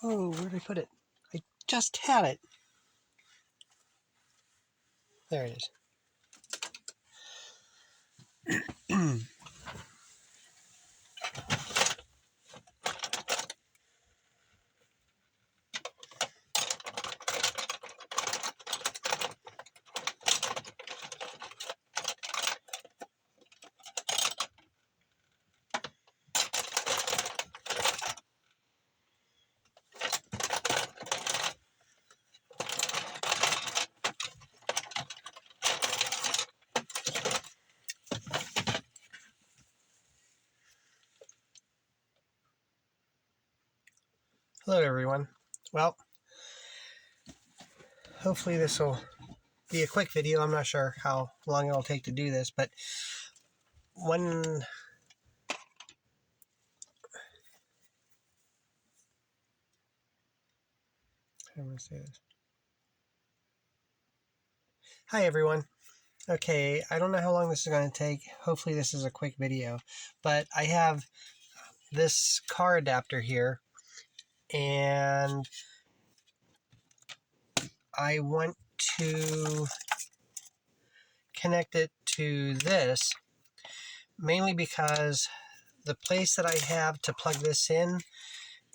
Oh, where did I put it? I just had it. There it is. Hello everyone. Well, hopefully this will be a quick video. I'm not sure how long it'll take to do this, but when I'm going to say this. Hi everyone. Okay, I don't know how long this is going to take. Hopefully this is a quick video, but I have this car adapter here, and I want to connect it to this, mainly because the place that I have to plug this in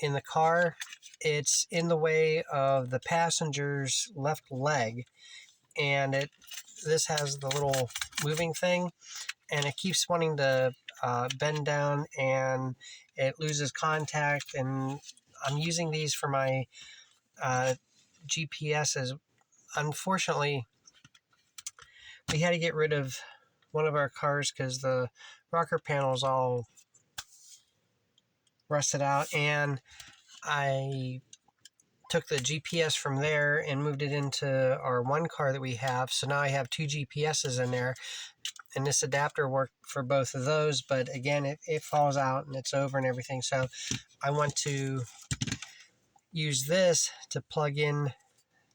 the car, it's in the way of the passenger's left leg, and this has the little moving thing, and it keeps wanting to bend down, and it loses contact. And I'm using these for my GPSs. Unfortunately, we had to get rid of one of our cars because the rocker panel's all rusted out, and I took the GPS from there and moved it into our one car that we have. So now I have two GPSs in there, and this adapter worked for both of those, but again, it falls out and it's over and everything. So I want to use this to plug in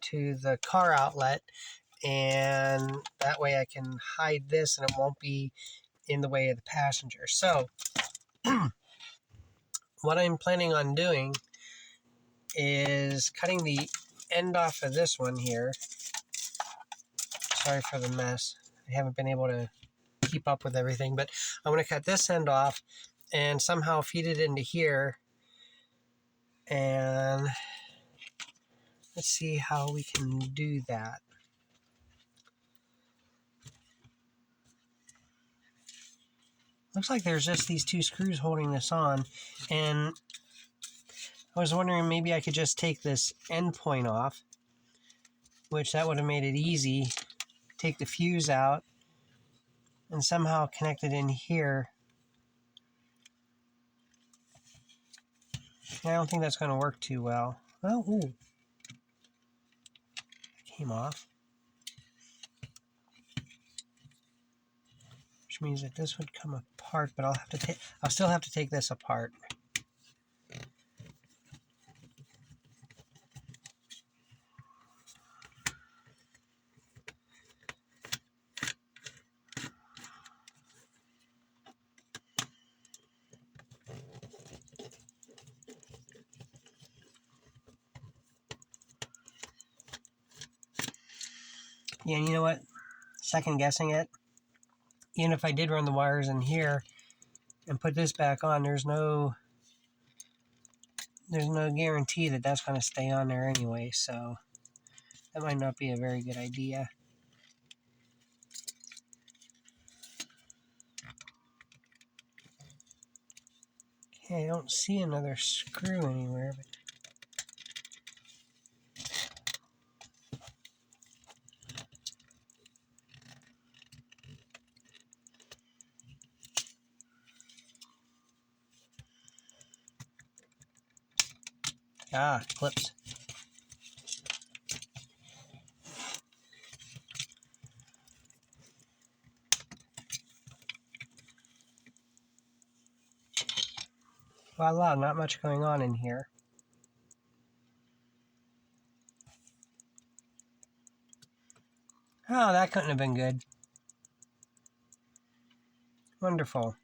to the car outlet, and that way I can hide this and it won't be in the way of the passenger. So what I'm planning on doing is cutting the end off of this one here. Sorry for the mess. I haven't been able to keep up with everything, but I'm going to cut this end off and somehow feed it into here, and let's see how we can do that. Looks like there's just these two screws holding this on, and I was wondering maybe I could just take this end point off, which that would have made it easy. Take the fuse out and somehow connect it in here. I don't think that's going to work too well. Well, ooh, it came off, which means that this would come apart, but I'll still have to take this apart. Yeah, and you know what? Second guessing it, even if I did run the wires in here and put this back on, there's no guarantee that that's going to stay on there anyway, so that might not be a very good idea. Okay, I don't see another screw anywhere, but clips. Voila, not much going on in here. Oh, that couldn't have been good. Wonderful.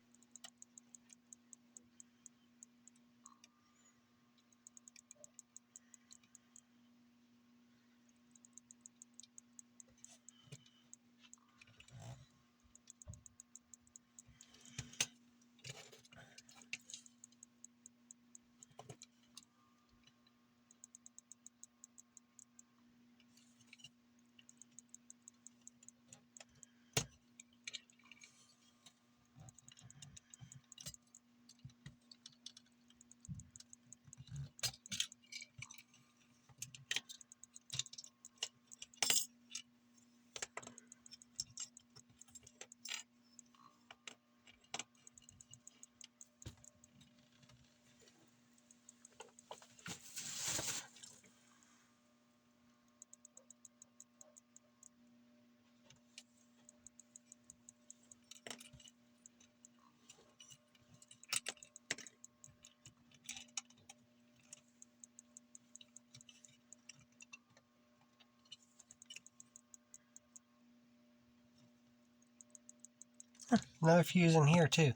Another fuse in here too.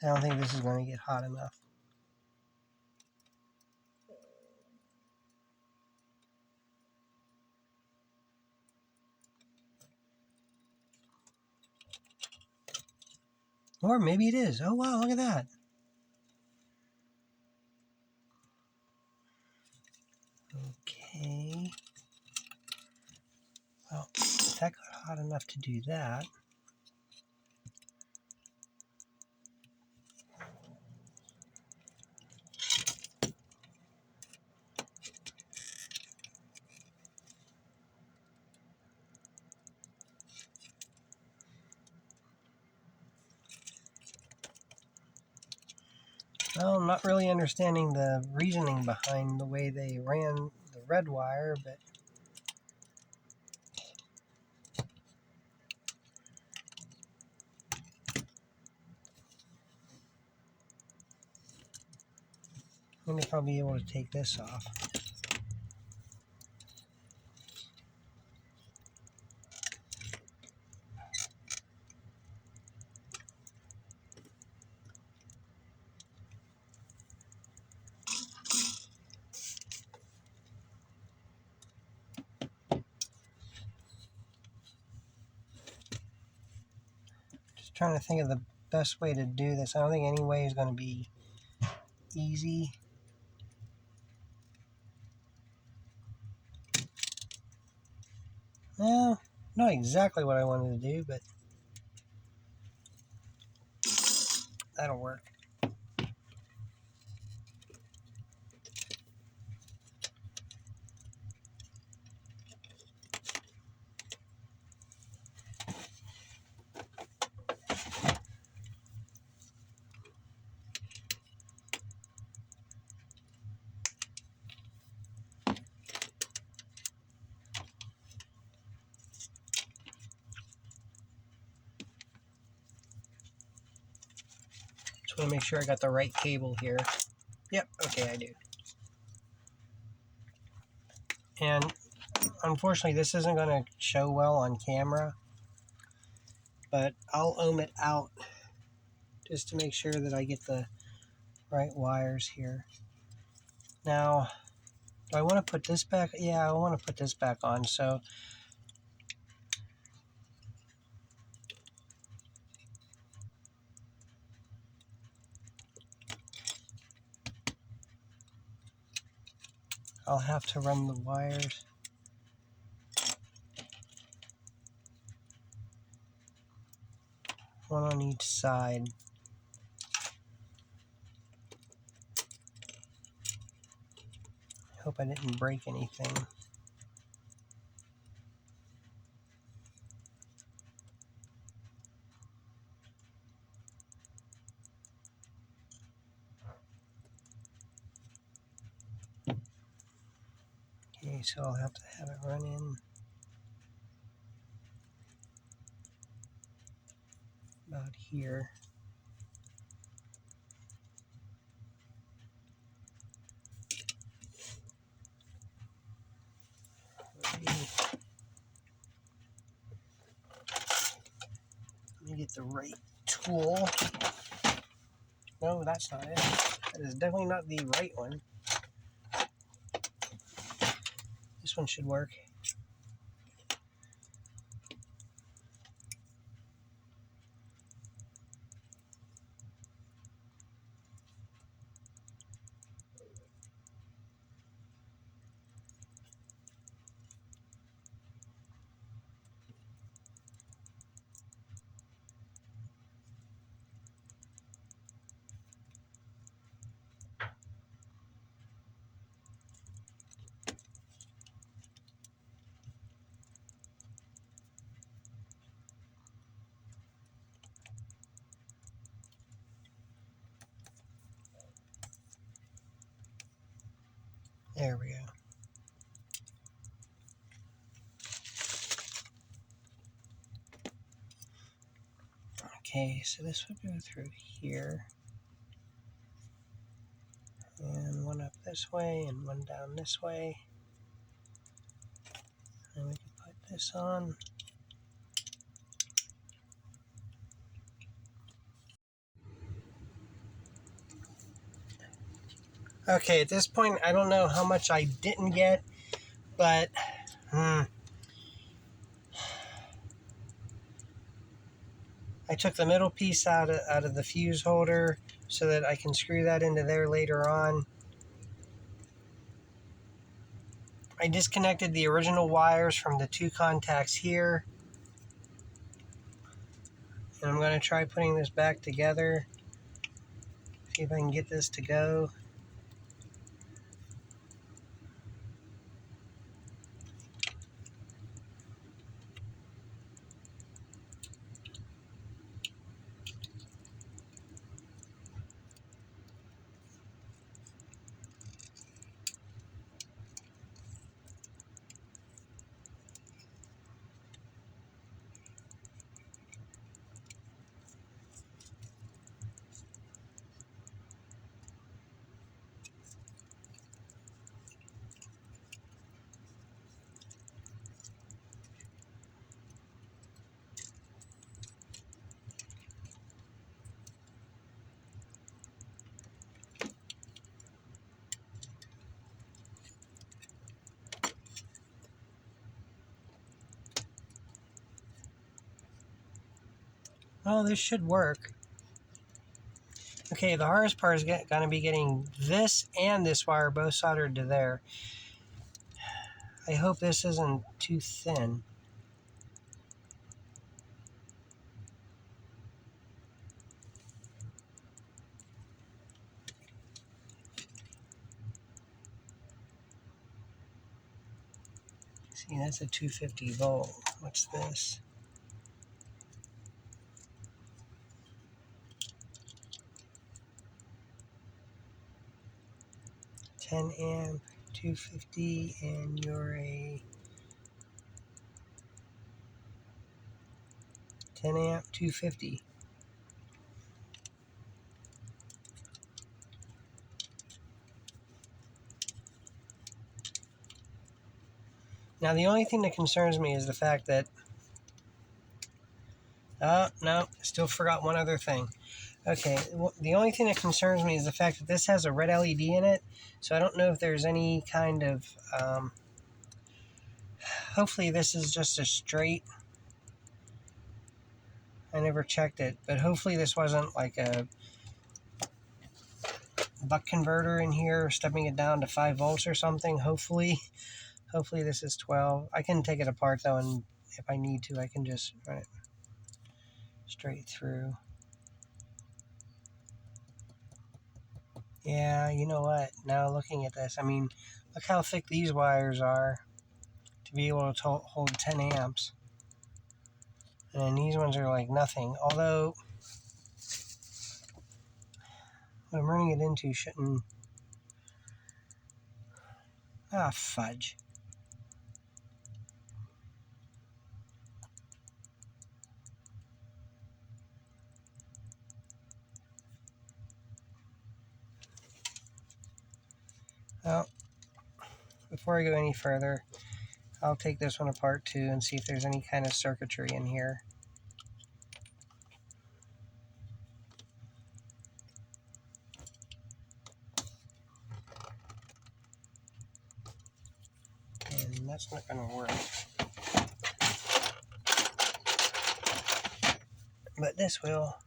I don't think this is going to get hot enough. Or maybe it is. Oh wow, look at that. Okay. Well, if that got hot enough to do that. Well, I'm not really understanding the reasoning behind the way they ran the red wire, but I wonder if I'll be able to take this off. Just trying to think of the best way to do this. I don't think any way is going to be easy. Well, not exactly what I wanted to do, but that'll work. Just want to make sure I got the right cable here. Yep, okay, I do. And unfortunately, this isn't going to show well on camera, but I'll ohm it out just to make sure that I get the right wires here. Now, do I want to put this back? Yeah, I want to put this back on, so I'll have to run the wires. One on each side. Hope I didn't break anything. Okay, so I'll have to have it run in about here. Let me get the right tool. No, that's not it. That is definitely not the right one. This one should work. There we go. Okay, so this would go through here. And one up this way and one down this way. And we can put this on. Okay, at this point, I don't know how much I didn't get, but I took the middle piece out of the fuse holder so that I can screw that into there later on. I disconnected the original wires from the two contacts here. And I'm going to try putting this back together. See if I can get this to go. Oh, this should work. Okay, the hardest part is going to be getting this and this wire both soldered to there. I hope this isn't too thin. See, that's a 250 volt. What's this? 10 amp, 250, and you're a 10 amp, 250. Now, the only thing that concerns me is the fact that... Oh, no, still forgot one other thing. Okay, the only thing that concerns me is the fact that this has a red LED in it, so I don't know if there's any kind of... hopefully this is just a straight... I never checked it, but hopefully this wasn't like a buck converter in here, stepping it down to 5 volts or something. Hopefully this is 12. I can take it apart though, and if I need to, I can just run it straight through. Yeah, you know what? Now looking at this, I mean, look how thick these wires are to be able to hold 10 amps. And these ones are like nothing. Although, what I'm running it into shouldn't... Ah, fudge. Well, before I go any further, I'll take this one apart too and see if there's any kind of circuitry in here. And that's not going to work. But this will.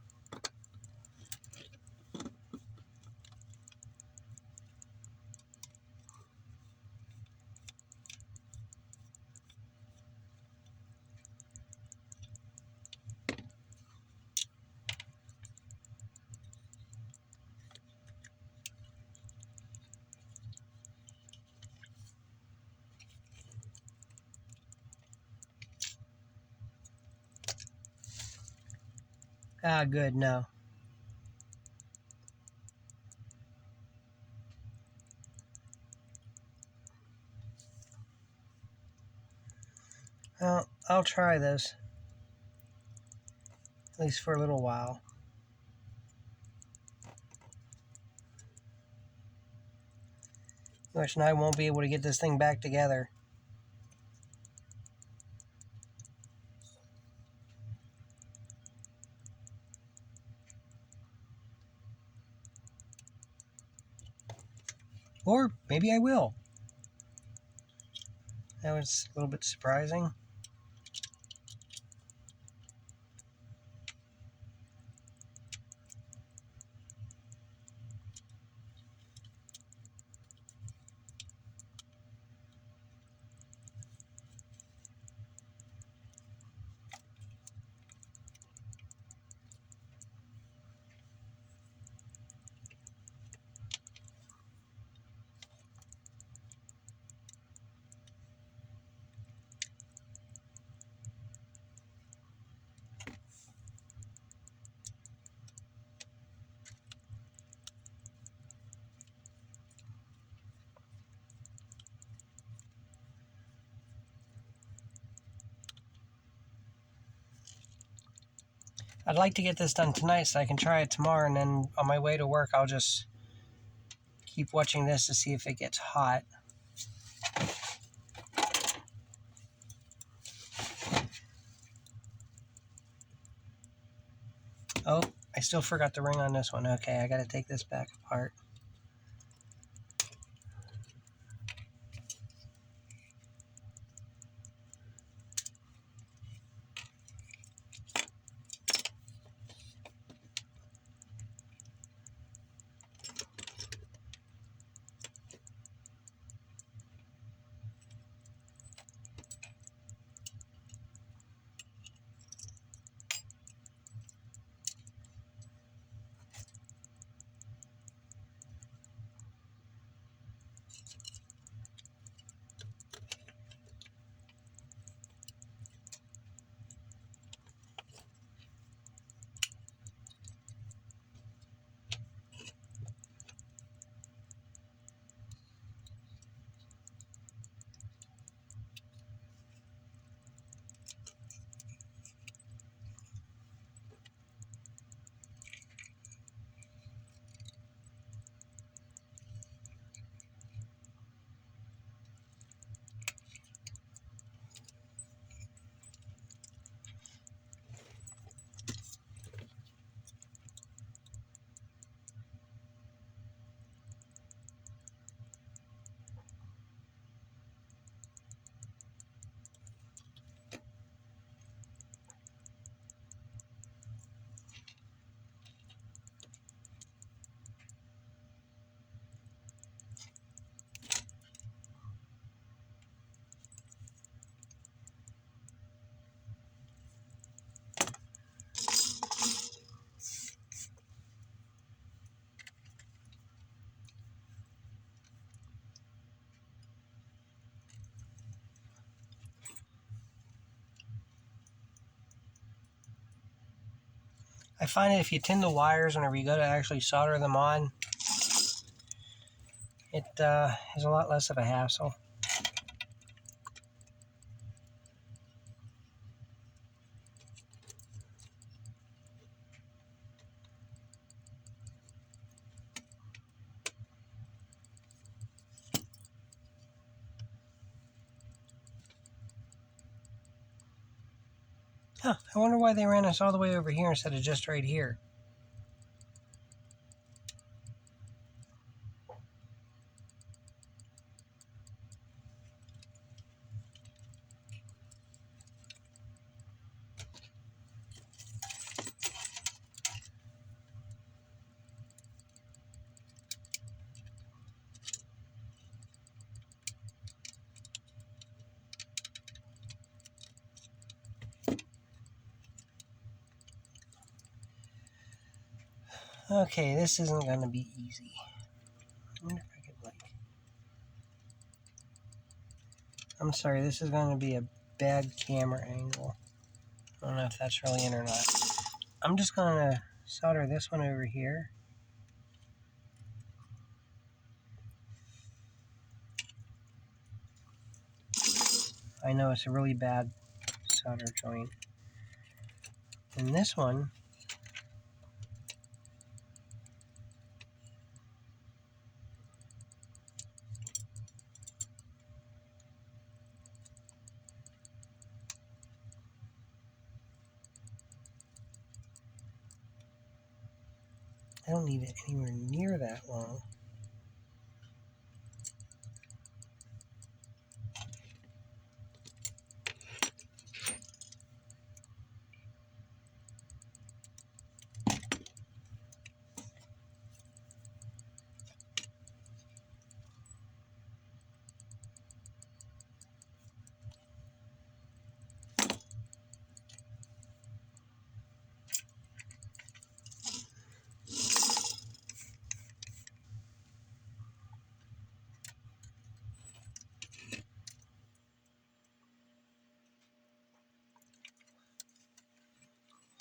Ah, good, no. Well, I'll try this. At least for a little while. which now I won't be able to get this thing back together. Or maybe I will. That was a little bit surprising. I'd like to get this done tonight so I can try it tomorrow, and then on my way to work I'll just keep watching this to see if it gets hot. Oh, I still forgot the ring on this one. Okay, I gotta take this back apart. I find that if you tin the wires whenever you go to actually solder them on, it is a lot less of a hassle. Huh, I wonder why they ran us all the way over here instead of just right here. Okay, this isn't going to be easy. I wonder if I could, like... I'm sorry, this is going to be a bad camera angle. I don't know if that's really in or not. I'm just going to solder this one over here. I know it's a really bad solder joint. And this one, I don't need it anywhere near that long.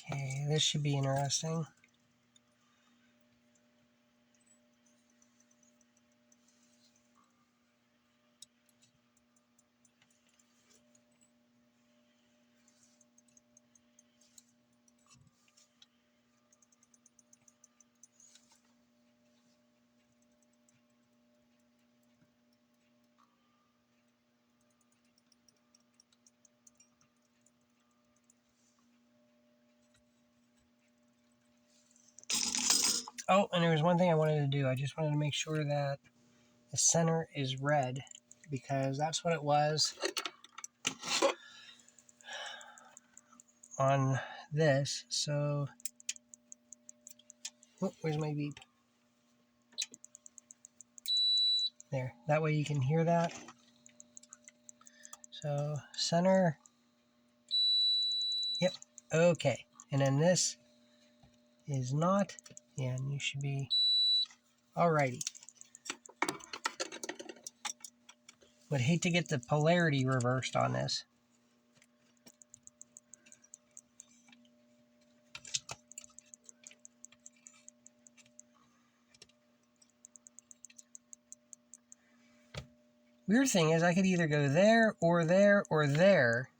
Okay, this should be interesting. Oh, and there was one thing I wanted to do. I just wanted to make sure that the center is red, because that's what it was on this. So, oh, where's my beep? There. That way you can hear that. So, center. Yep. Okay. And then this is not. Yeah, and you should be. Alrighty. Would hate to get the polarity reversed on this. Weird thing is I could either go there or there or there.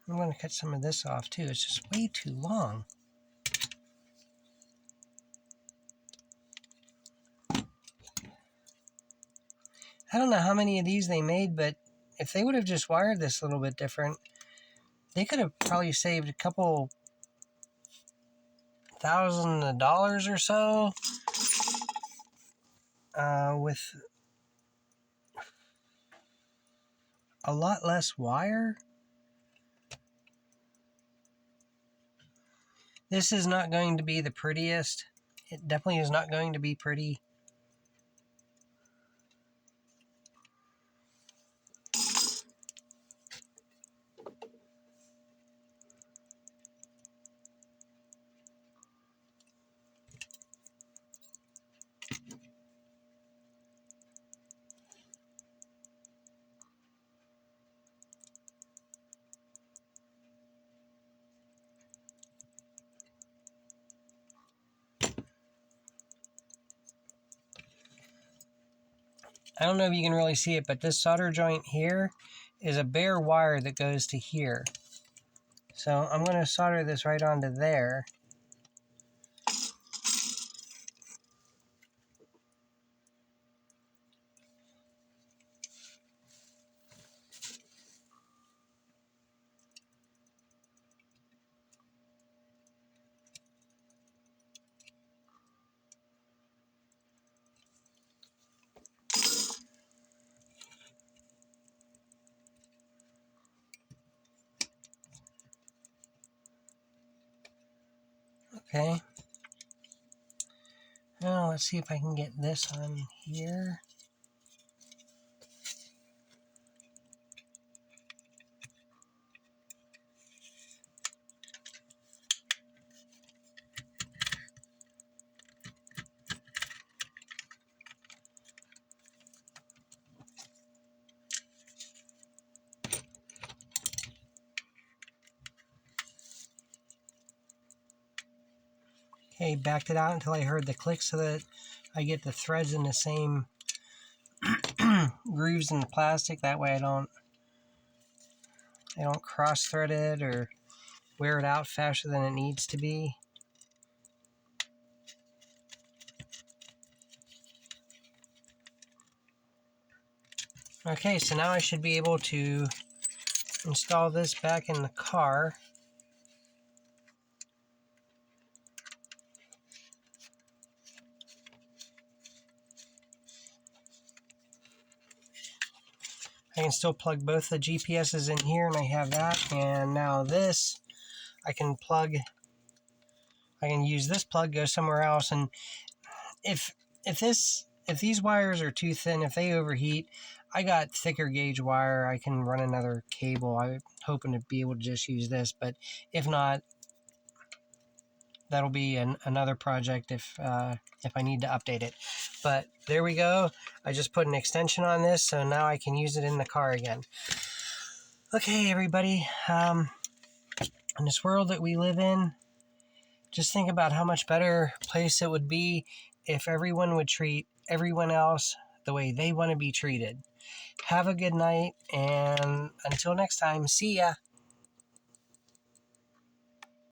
I'm going to cut some of this off too. It's just way too long. I don't know how many of these they made, but if they would have just wired this a little bit different, they could have probably saved a couple $1,000 or so with a lot less wire. This is not going to be the prettiest. It definitely is not going to be pretty. I don't know if you can really see it, but this solder joint here is a bare wire that goes to here. So I'm going to solder this right onto there. Okay. Now let's see if I can get this on here. Okay, backed it out until I heard the click so that I get the threads in the same grooves in the plastic. That way I don't cross thread it or wear it out faster than it needs to be. Okay, so now I should be able to install this back in the car. I can still plug both the GPSs in here, and I have that. And now this, I can use this plug, go somewhere else. And if these wires are too thin, if they overheat, I got thicker gauge wire. I can run another cable. I'm hoping to be able to just use this, but if not, that'll be another project if I need to update it. But there we go. I just put an extension on this, so now I can use it in the car again. Okay, everybody. In this world that we live in, just think about how much better place it would be if everyone would treat everyone else the way they want to be treated. Have a good night, and until next time, see ya.